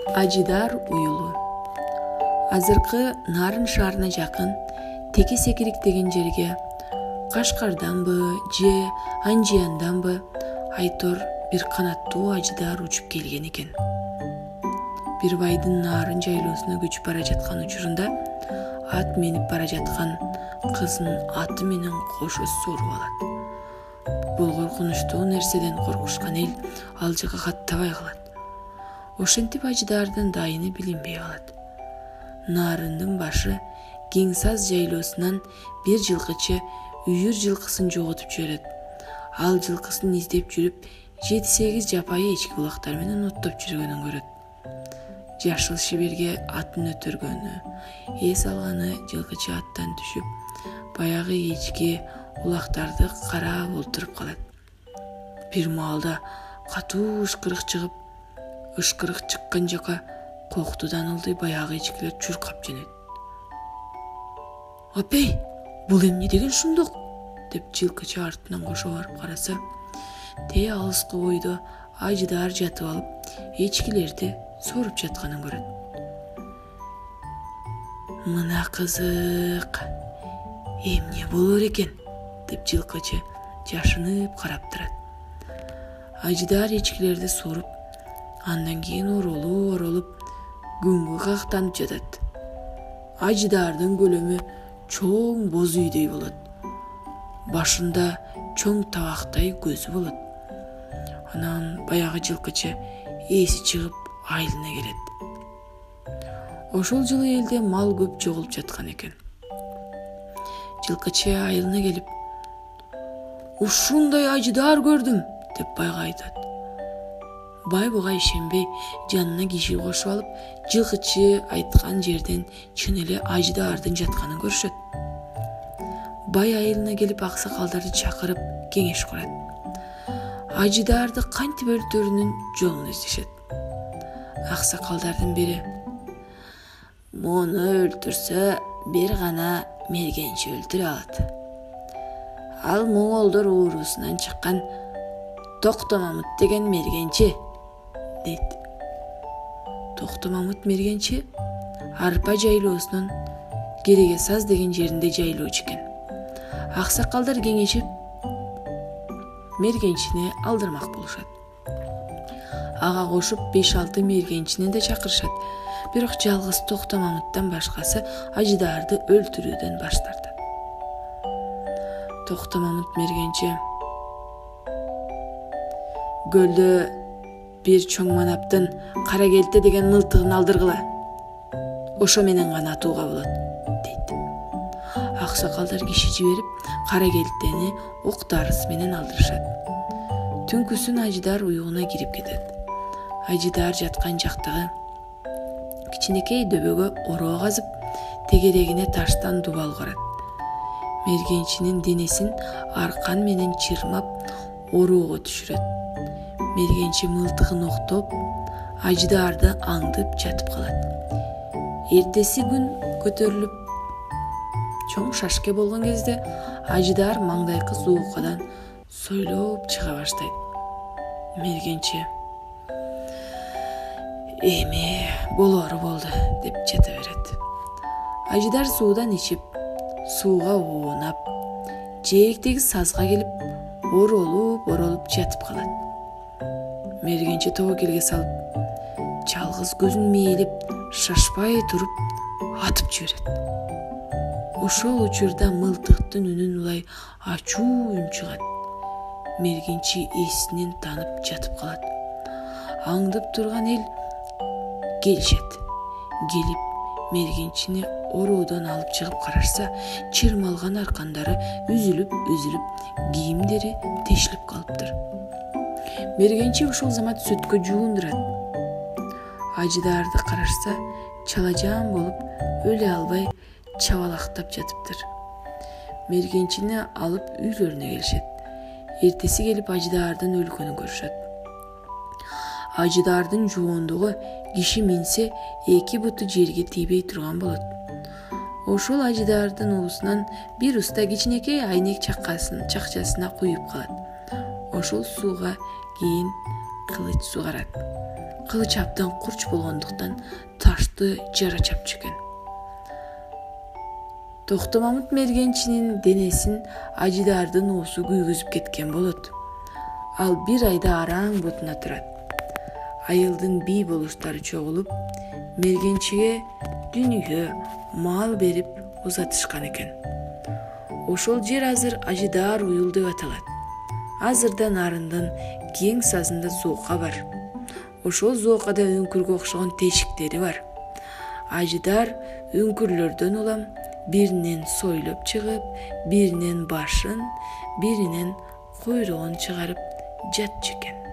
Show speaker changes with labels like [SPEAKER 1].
[SPEAKER 1] Ажидар уюлу. Азыркы Нарын шаарына жакын Теке Секирик деген жерге Кашкарданбы же Анжиянданбы айтор бир канаттуу ажидар учуп келген экен. Бир байдын Нарын жайлоосуна көчүп бара жаткан учурунда ат минип бара жаткан кызын аты менен кошо соруп алат. Бул коркунучтуу нерседен коркушкан эл ал жака каттабай калат. Ошентип ажидардын дайыны билинбей калат. Нарындын башы Кеңсаз жайлоосунан бир жылкычы үйүр жылкысын жоготуп жиберет. Ал жылкысын издеп жүрүп 7-8 жапайы эчки булактар менен оттоп жүргөнүн көрөт. Жашыл шиберге атын өтөргөнү, эс алганы жылкычы аттан түшүп, баягы эчки улактарды карап олтуруп калат. Бир маалда катуу ышкырык чыгып, ышкырык чыккан жака коктудан ылдый баягы эчкилер чуркап жөнөйт. «Апей, бул эмне деген шумдук?» деп жылкычы артынан кошо барып караса, те алыскы бойдо ажидар жатып алып, эчкилерди соруп жатканын көрөт. «Мына кызык, эмне болор экен?» деп жылкычы жашынып карап турат. Ажидар эчкилерди соруп, андан кийин оролуп күнгө кактанып жатат. Ажидардын көлөмү чоң боз үйдөй болот. Башында чоң табактай көзү болот. Анан баягы жылкычы эси чыгып айылына келет. Ошол жылы элде мал көп жоголуп жаткан экен. Жылкычы айылына келип, «Ушундай ажидар көрдүм» деп байга айтат. Бай буга ишенбей жанына киши кошуп алып, жылкычы айткан жерден чын эле ажидардын жатканын көрүшөт. Бай айылына келип аксакалдарды чакырып кеңеш курат. Ажидарды кантип өлтүрүүнүн жолун издешет. Аксакалдардын бири: «Муну өлтүрсө бир гана мергенчи өлтүрө алат. Ал моңолдор уурусунан чыккан Токтомамут деген мергенчи» дейт. Токтомамут мергенчи Арпа жайлоосунун Керегесаз деген жеринде жайлоочу экен. Аксакалдар кеңешип мергенчини алдырмак болушат. Ага кошуп 5-6 мергенчини да чакырышат. Бирок жалгыз Токтомамуттан башкасы ажидарды өлтүрүүдөн баш тартат. Токтомамут мергенчи: «Гөлдө бир чоң манаптын кара келте деген мылтыгын алдыргыла. Ошо менен гана атууга болот» дейт. Аксакалдар киши жиберип, кара келтени ок дарысы менен алдырышат. Түнкүсүн ажидар уюгуна кирип кетет. Ажидар жаткан жактагы кичинекей дөбөгө ороо казып, тегерегине таштан дубал карат. Мергенчинин денесин аркан менен чырмап, ороого түшүрөт. Мергенчи мылтыгын октоп, ажидарды аңдып жатып калат. Эртеси күн көтөрүлүп, чоң шашке болгон кезде ажидар маңдайкы суукадан сойлоп чыга баштайт. Мергенчи: «Эми болору болду» деп жата берет. Ажидар суудан ичип, сууга оонап, жээктеги сазга келип, оролуп жатып калат. Мергенчи тобо келге салып, жалгыз көзүн мээлеп, шашпай туруп атып жиберет. Ошол учурда мылтыктын үнүн улай ачуу үн чыгат. Мергенчи эсинен танып жатып калат. Аңдып турган эл келишет. Келип, мергенчини ороодон алып чыгып карашса, чырмалган аркандары үзүлүп, кийимдери тешилип калыптыр. Мергенчи ушул замат сүткө жуундурат. Ажидарды карашса, чалажан болуп, өлө албай чабалактап жатыптыр. Мергенчини алып үйлөрүнө келишет. Эртеси келип ажидардын өлгөнүн көрүшөт. Ажидардын жуондугу киши минсе 2 буту жерге тийбей турган болот. Ошол ажидардын уусунан бир уста кичинекей айнек чакчасына куюп калат. Ошол сууга кийин кылыч сугарат. кылыч абдан курч болгондуктан ташты жара чапчу экен. Токтомамыт мергенчинин денесин ажыдардын уусу күйгүзүп кеткен болот. Ал 1 айда араң бутуна турат. Айылдын бий болуштары чогулуп, мергенчиге дүнүйө, мал берип узатышкан экен. Ошол жер азыр Ажыдаар уюл деп аталат. Азырда нарындын кең сазында зоока бар. Ошол зоокада үңкүргө окшогон тешиктери бар. Ажыдаар үңкүрлөрдөн улам биринен сойлоп чыгып, биринен башын, биринен куйругун чыгарып жатчу экен.